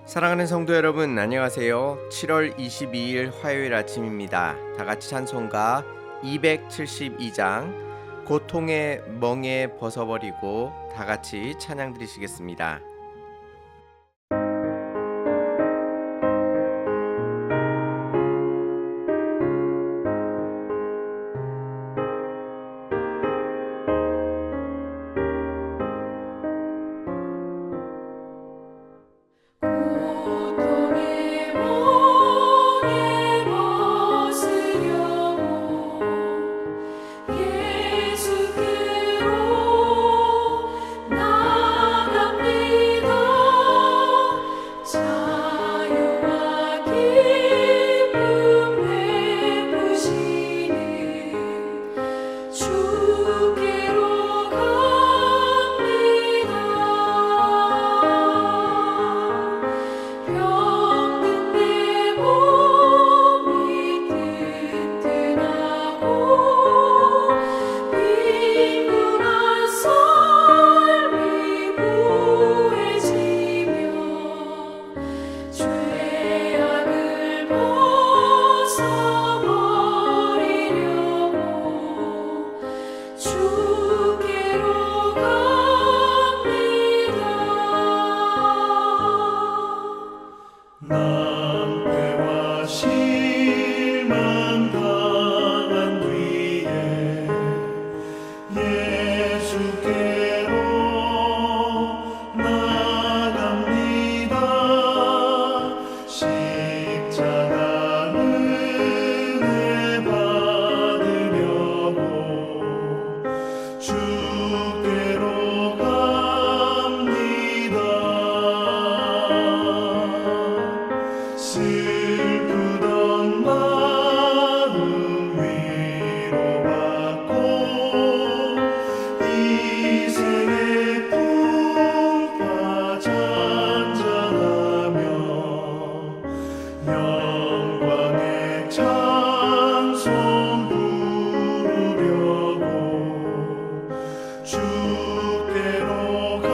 사랑하는 성도 여러분, 안녕하세요. 7월 22일 화요일 아침입니다. 다 같이 찬송가 272장 고통의 멍에 벗어버리고 다 같이 찬양 드리시겠습니다. 고통의 멍에 벗으려고 예수께로 나갑니다. 자유와 기쁨 베푸시는 주께로 갑니다. 병든 내 몸이 튼튼하고 빈곤한 삶이 부해지며 죄악을 벗어버리려고 주께로 갑니다. 낭패와 실망 당한 뒤에 예수께로 나갑니다. 십자가 은혜 받으려고 주께로 갑니다. 슬프던 마음 위로받고 이생의 풍파 잔잔하며 영광의 찬송 부르려고 주께로 갑니다.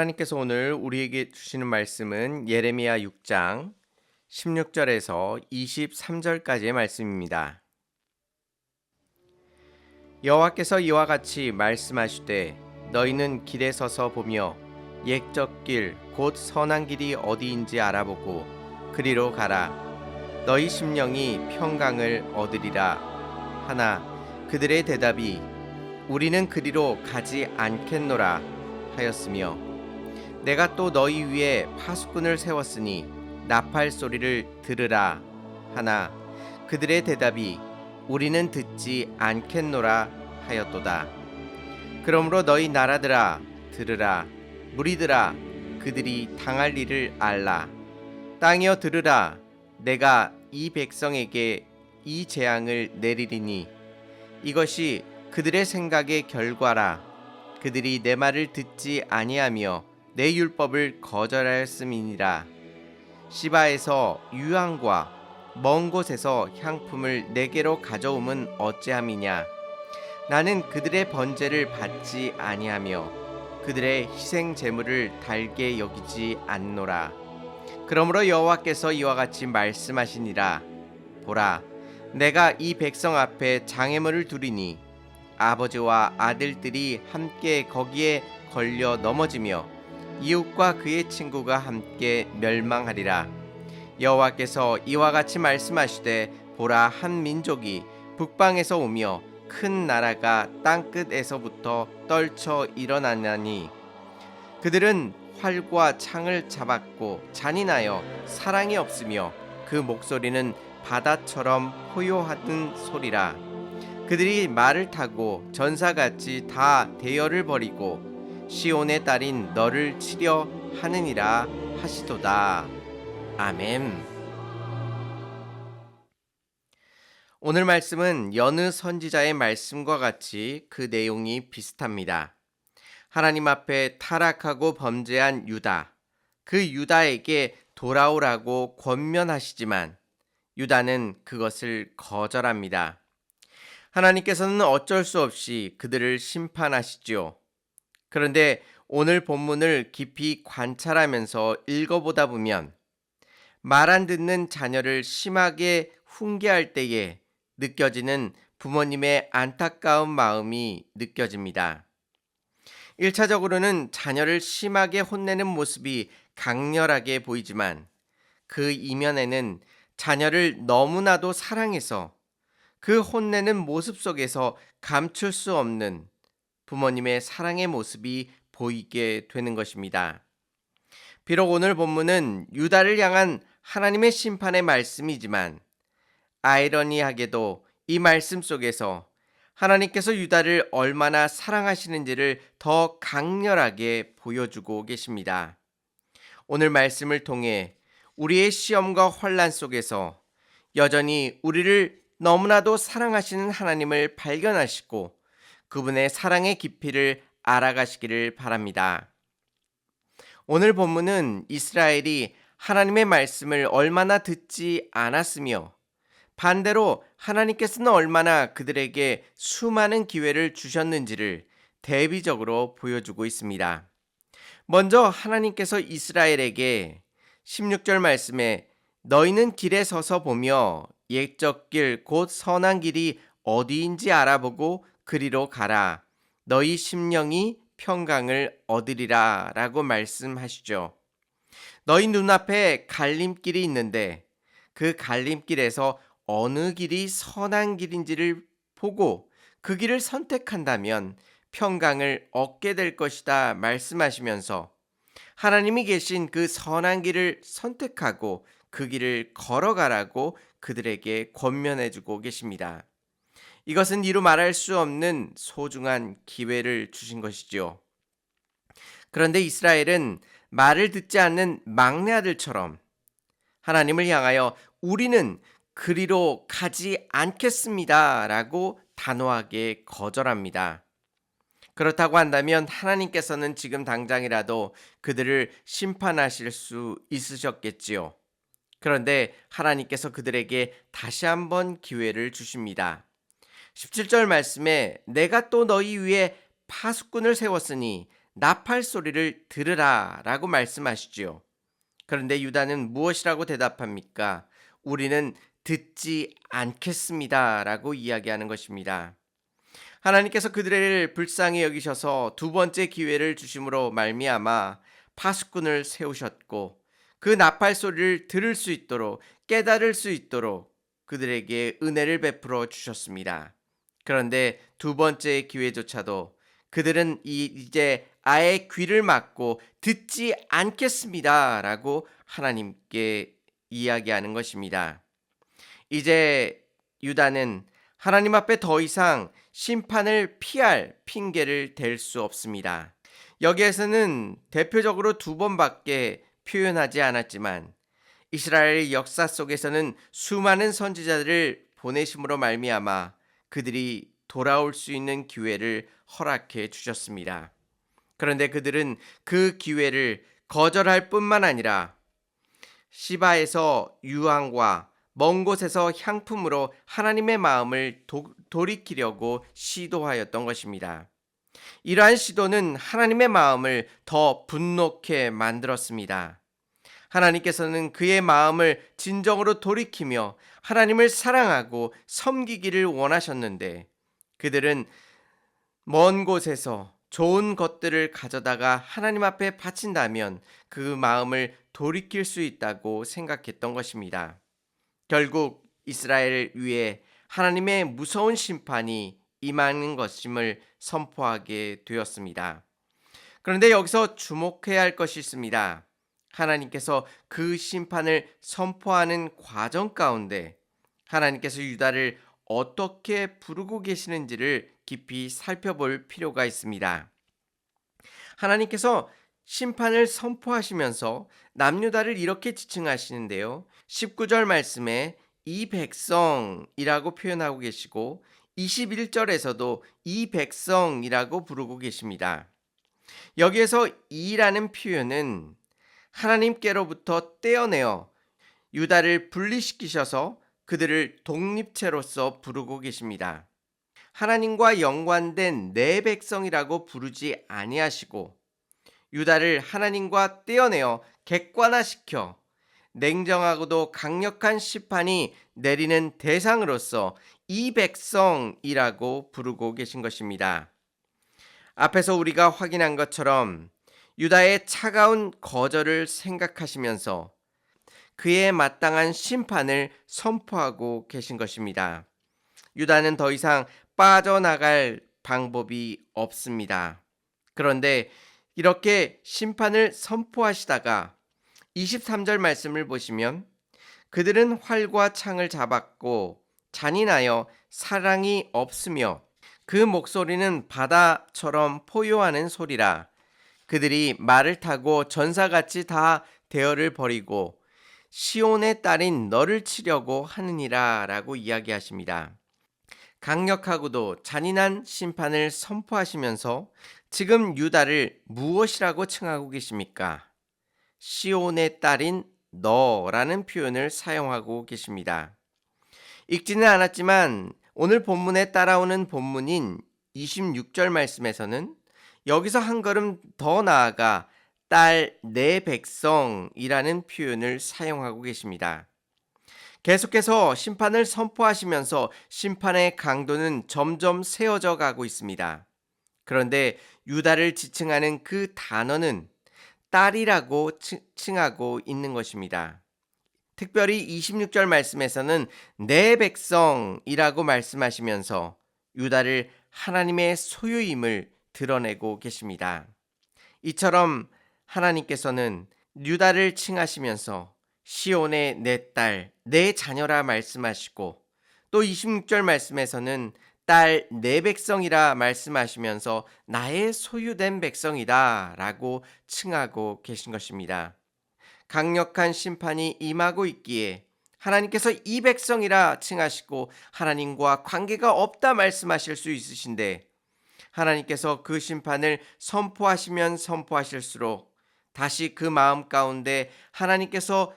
하나님께서 오늘 우리에게 주시는 말씀은 예레미야 6장 16절에서 23절까지의 말씀입니다. 여호와께서 이와 같이 말씀하시되 너희는 길에 서서 보며 옛적 길 곧 선한 길이 어디인지 알아보고 그리로 가라. 너희 심령이 평강을 얻으리라 하나 그들의 대답이 우리는 그리로 가지 않겠노라 하였으며 내가 또 너희 위에 파수꾼을 세웠으니 나팔 소리를 들으라 하나 그들의 대답이 우리는 듣지 않겠노라 하였도다. 그러므로 너희 나라들아 들으라. 무리들아 그들이 당할 일을 알라. 땅이여 들으라. 내가 이 백성에게 이 재앙을 내리리니 이것이 그들의 생각의 결과라. 그들이 내 말을 듣지 아니하며 내 율법을 거절하였음이니라. 시바에서 유황과 먼 곳에서 향품을 내게로 가져옴은 어찌함이냐. 나는 그들의 번제를 받지 아니하며 그들의 희생 제물을 달게 여기지 않노라. 그러므로 여호와께서 이와 같이 말씀하시니라. 보라, 내가 이 백성 앞에 장애물을 두리니 아버지와 아들들이 함께 거기에 걸려 넘어지며 이웃과 그의 친구가 함께 멸망하리라. 여호와께서 이와 같이 말씀하시되 보라, 한 민족이 북방에서 오며 큰 나라가 땅끝에서부터 떨쳐 일어나나니 그들은 활과 창을 잡았고 잔인하여 사랑이 없으며 그 목소리는 바다처럼 호요하던 소리라. 그들이 말을 타고 전사같이 다 대열을 벌이고 시온의 딸인 너를 치려 하느니라 하시도다. 아멘. 오늘 말씀은 여느 선지자의 말씀과 같이 그 내용이 비슷합니다. 하나님 앞에 타락하고 범죄한 유다, 그 유다에게 돌아오라고 권면하시지만 유다는 그것을 거절합니다. 하나님께서는 어쩔 수 없이 그들을 심판하시죠. 그런데 오늘 본문을 깊이 관찰하면서 읽어보다 보면 말 안 듣는 자녀를 심하게 훈계할 때에 느껴지는 부모님의 안타까운 마음이 느껴집니다. 1차적으로는 자녀를 심하게 혼내는 모습이 강렬하게 보이지만 그 이면에는 자녀를 너무나도 사랑해서 그 혼내는 모습 속에서 감출 수 없는 부모님의 사랑의 모습이 보이게 되는 것입니다. 비록 오늘 본문은 유다를 향한 하나님의 심판의 말씀이지만 아이러니하게도 이 말씀 속에서 하나님께서 유다를 얼마나 사랑하시는지를 더 강렬하게 보여주고 계십니다. 오늘 말씀을 통해 우리의 시험과 환난 속에서 여전히 우리를 너무나도 사랑하시는 하나님을 발견하시고 그분의 사랑의 깊이를 알아가시기를 바랍니다. 오늘 본문은 이스라엘이 하나님의 말씀을 얼마나 듣지 않았으며 반대로 하나님께서는 얼마나 그들에게 수많은 기회를 주셨는지를 대비적으로 보여주고 있습니다. 먼저 하나님께서 이스라엘에게 16절 말씀에 너희는 길에 서서 보며 옛적 길 곧 선한 길이 어디인지 알아보고 그리로 가라. 너희 심령이 평강을 얻으리라 라고 말씀하시죠. 너희 눈앞에 갈림길이 있는데 그 갈림길에서 어느 길이 선한 길인지를 보고 그 길을 선택한다면 평강을 얻게 될 것이다 말씀하시면서 하나님이 계신 그 선한 길을 선택하고 그 길을 걸어가라고 그들에게 권면해주고 계십니다. 이것은 이루 말할 수 없는 소중한 기회를 주신 것이죠. 그런데 이스라엘은 말을 듣지 않는 막내 아들처럼 하나님을 향하여 우리는 그리로 가지 않겠습니다 라고 단호하게 거절합니다. 그렇다고 한다면 하나님께서는 지금 당장이라도 그들을 심판하실 수 있으셨겠지요. 그런데 하나님께서 그들에게 다시 한번 기회를 주십니다. 17절 말씀에 내가 또 너희 위에 파수꾼을 세웠으니 나팔 소리를 들으라 라고 말씀하시지요. 그런데 유다는 무엇이라고 대답합니까? 우리는 듣지 않겠습니다 라고 이야기하는 것입니다. 하나님께서 그들을 불쌍히 여기셔서 두 번째 기회를 주심으로 말미암아 파수꾼을 세우셨고 그 나팔 소리를 들을 수 있도록 깨달을 수 있도록 그들에게 은혜를 베풀어 주셨습니다. 그런데 두 번째 기회조차도 그들은 이제 아예 귀를 막고 듣지 않겠습니다 라고 하나님께 이야기하는 것입니다. 이제 유다는 하나님 앞에 더 이상 심판을 피할 핑계를 댈 수 없습니다. 여기에서는 대표적으로 두 번밖에 표현하지 않았지만 이스라엘 역사 속에서는 수많은 선지자들을 보내심으로 말미암아 그들이 돌아올 수 있는 기회를 허락해 주셨습니다. 그런데 그들은 그 기회를 거절할 뿐만 아니라 시바에서 유황과 먼 곳에서 향품으로 하나님의 마음을 돌이키려고 시도하였던 것입니다. 이러한 시도는 하나님의 마음을 더 분노케 만들었습니다. 하나님께서는 그의 마음을 진정으로 돌이키며 하나님을 사랑하고 섬기기를 원하셨는데 그들은 먼 곳에서 좋은 것들을 가져다가 하나님 앞에 바친다면 그 마음을 돌이킬 수 있다고 생각했던 것입니다. 결국 이스라엘 위에 하나님의 무서운 심판이 임하는 것임을 선포하게 되었습니다. 그런데 여기서 주목해야 할 것이 있습니다. 하나님께서 그 심판을 선포하는 과정 가운데 하나님께서 유다를 어떻게 부르고 계시는지를 깊이 살펴볼 필요가 있습니다. 하나님께서 심판을 선포하시면서 남유다를 이렇게 지칭하시는데요. 19절 말씀에 이 백성이라고 표현하고 계시고 21절에서도 이 백성이라고 부르고 계십니다. 여기에서 이라는 표현은 하나님께로부터 떼어내어 유다를 분리시키셔서 그들을 독립체로서 부르고 계십니다. 하나님과 연관된 내 백성이라고 부르지 아니하시고 유다를 하나님과 떼어내어 객관화시켜 냉정하고도 강력한 심판이 내리는 대상으로서 이 백성이라고 부르고 계신 것입니다. 앞에서 우리가 확인한 것처럼 유다의 차가운 거절을 생각하시면서 그에 마땅한 심판을 선포하고 계신 것입니다. 유다는 더 이상 빠져나갈 방법이 없습니다. 그런데 이렇게 심판을 선포하시다가 23절 말씀을 보시면 그들은 활과 창을 잡았고 잔인하여 사랑이 없으며 그 목소리는 바다처럼 포효하는 소리라. 그들이 말을 타고 전사같이 다 대열을 벌이고 시온의 딸인 너를 치려고 하느니라 라고 이야기하십니다. 강력하고도 잔인한 심판을 선포하시면서 지금 유다를 무엇이라고 칭하고 계십니까? 시온의 딸인 너라는 표현을 사용하고 계십니다. 읽지는 않았지만 오늘 본문에 따라오는 본문인 26절 말씀에서는 여기서 한 걸음 더 나아가 딸 내 백성이라는 표현을 사용하고 계십니다. 계속해서 심판을 선포하시면서 심판의 강도는 점점 세워져 가고 있습니다. 그런데 유다를 지칭하는 그 단어는 딸이라고 칭하고 있는 것입니다. 특별히 26절 말씀에서는 내 백성이라고 말씀하시면서 유다를 하나님의 소유임을 드러내고 계십니다. 이처럼 하나님께서는 유다를 칭하시면서 시온의 내 딸, 내 자녀라 말씀하시고 또 26절 말씀에서는 딸 내 백성이라 말씀하시면서 나의 소유된 백성이다 라고 칭하고 계신 것입니다. 강력한 심판이 임하고 있기에 하나님께서 이 백성이라 칭하시고 하나님과 관계가 없다 말씀하실 수 있으신데 하나님께서 그 심판을 선포하시면 선포하실수록 다시 그 마음 가운데 하나님께서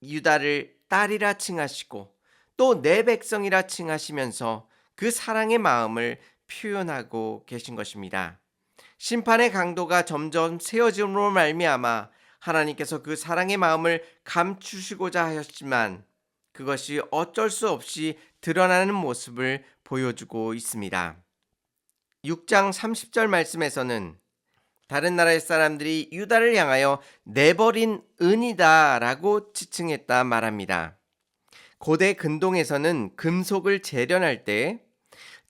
유다를 딸이라 칭하시고 또 내 백성이라 칭하시면서 그 사랑의 마음을 표현하고 계신 것입니다. 심판의 강도가 점점 세어짐으로 말미암아 하나님께서 그 사랑의 마음을 감추시고자 하셨지만 그것이 어쩔 수 없이 드러나는 모습을 보여주고 있습니다. 6장 30절 말씀에서는 다른 나라의 사람들이 유다를 향하여 내버린 은이다 라고 지칭했다 말합니다. 고대 근동에서는 금속을 재련할 때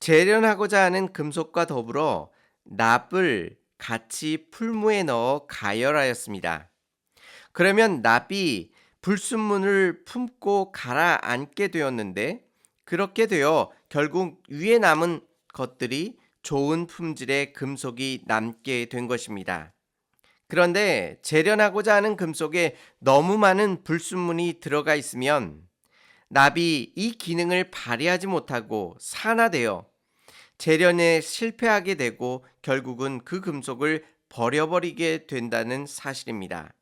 재련하고자 하는 금속과 더불어 납을 같이 풀무에 넣어 가열하였습니다. 그러면 납이 불순물을 품고 가라앉게 되었는데 그렇게 되어 결국 위에 남은 것들이 좋은 품질의 금속이 남게 된 것입니다. 그런데 재련하고자 하는 금속에 너무 많은 불순물이 들어가 있으면 납이 이 기능을 발휘하지 못하고 산화되어 재련에 실패하게 되고 결국은 그 금속을 버려버리게 된다는 사실입니다.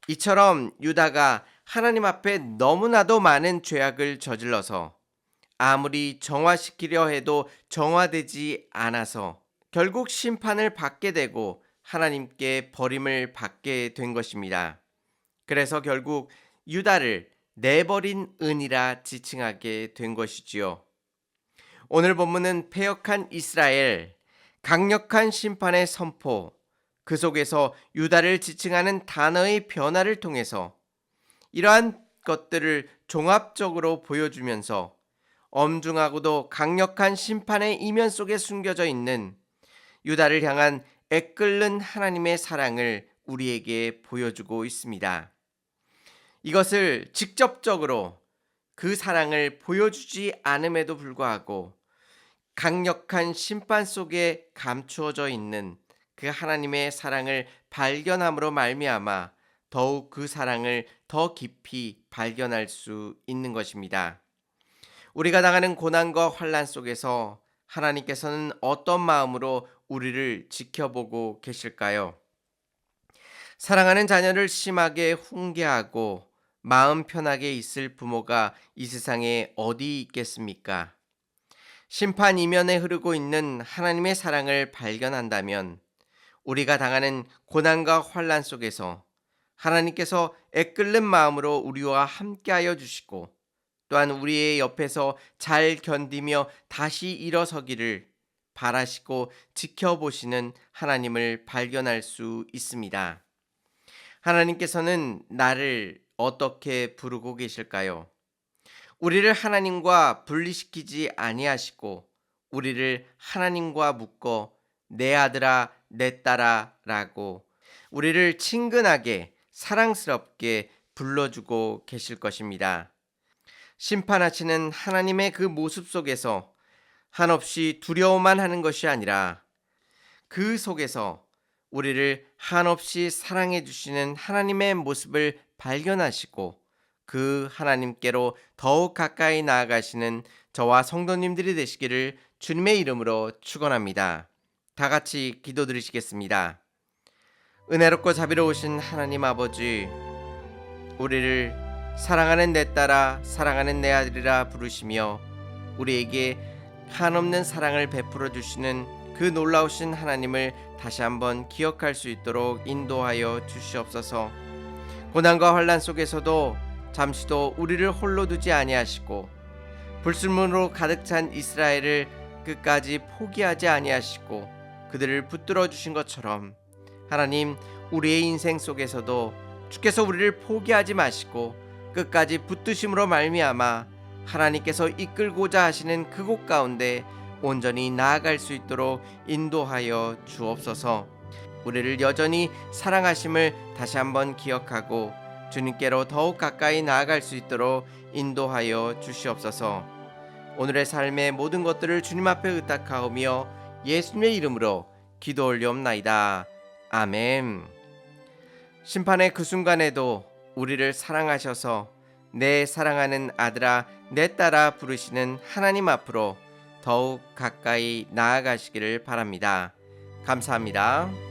이처럼 유다가 하나님 앞에 너무나도 많은 죄악을 저질러서 아무리 정화시키려 해도 정화되지 않아서 결국 심판을 받게 되고 하나님께 버림을 받게 된 것입니다. 그래서 결국 유다를 내버린 은이라 지칭하게 된 것이지요. 오늘 본문은 패역한 이스라엘, 강력한 심판의 선포, 그 속에서 유다를 지칭하는 단어의 변화를 통해서 이러한 것들을 종합적으로 보여주면서 엄중하고도 강력한 심판의 이면 속에 숨겨져 있는 유다를 향한 애끓는 하나님의 사랑을 우리에게 보여주고 있습니다. 이것을 직접적으로 그 사랑을 보여주지 않음에도 불구하고 강력한 심판 속에 감추어져 있는 그 하나님의 사랑을 발견함으로 말미암아 더욱 그 사랑을 더 깊이 발견할 수 있는 것입니다. 우리가 당하는 고난과 환난 속에서 하나님께서는 어떤 마음으로 우리를 지켜보고 계실까요? 사랑하는 자녀를 심하게 훈계하고 마음 편하게 있을 부모가 이 세상에 어디 있겠습니까? 심판 이면에 흐르고 있는 하나님의 사랑을 발견한다면 우리가 당하는 고난과 환난 속에서 하나님께서 애끓는 마음으로 우리와 함께하여 주시고 또한 우리의 옆에서 잘 견디며 다시 일어서기를 바라시고 지켜보시는 하나님을 발견할 수 있습니다. 하나님께서는 나를 어떻게 부르고 계실까요? 우리를 하나님과 분리시키지 아니하시고 우리를 하나님과 묶어 내 아들아 내 딸아 라고 우리를 친근하게 사랑스럽게 불러주고 계실 것입니다. 심판하시는 하나님의 그 모습 속에서 한없이 두려워만 하는 것이 아니라 그 속에서 우리를 한없이 사랑해 주시는 하나님의 모습을 발견하시고 그 하나님께로 더욱 가까이 나아가시는 저와 성도님들이 되시기를 주님의 이름으로 축원합니다. 다 같이 기도드리시겠습니다. 은혜롭고 자비로우신 하나님 아버지, 우리를 사랑하는 내 딸아 사랑하는 내 아들이라 부르시며 우리에게 한없는 사랑을 베풀어 주시는 그 놀라우신 하나님을 다시 한번 기억할 수 있도록 인도하여 주시옵소서. 고난과 환난 속에서도 잠시도 우리를 홀로 두지 아니하시고 불순물로 가득 찬 이스라엘을 끝까지 포기하지 아니하시고 그들을 붙들어 주신 것처럼 하나님, 우리의 인생 속에서도 주께서 우리를 포기하지 마시고 끝까지 붙드심으로 말미암아 하나님께서 이끌고자 하시는 그곳 가운데 온전히 나아갈 수 있도록 인도하여 주옵소서. 우리를 여전히 사랑하심을 다시 한번 기억하고 주님께로 더욱 가까이 나아갈 수 있도록 인도하여 주시옵소서. 오늘의 삶의 모든 것들을 주님 앞에 의탁하오며 예수님의 이름으로 기도 올리옵나이다. 아멘. 심판의 그 순간에도 우리를 사랑하셔서 내 사랑하는 아들아 내 딸아 부르시는 하나님 앞으로 더욱 가까이 나아가시기를 바랍니다. 감사합니다.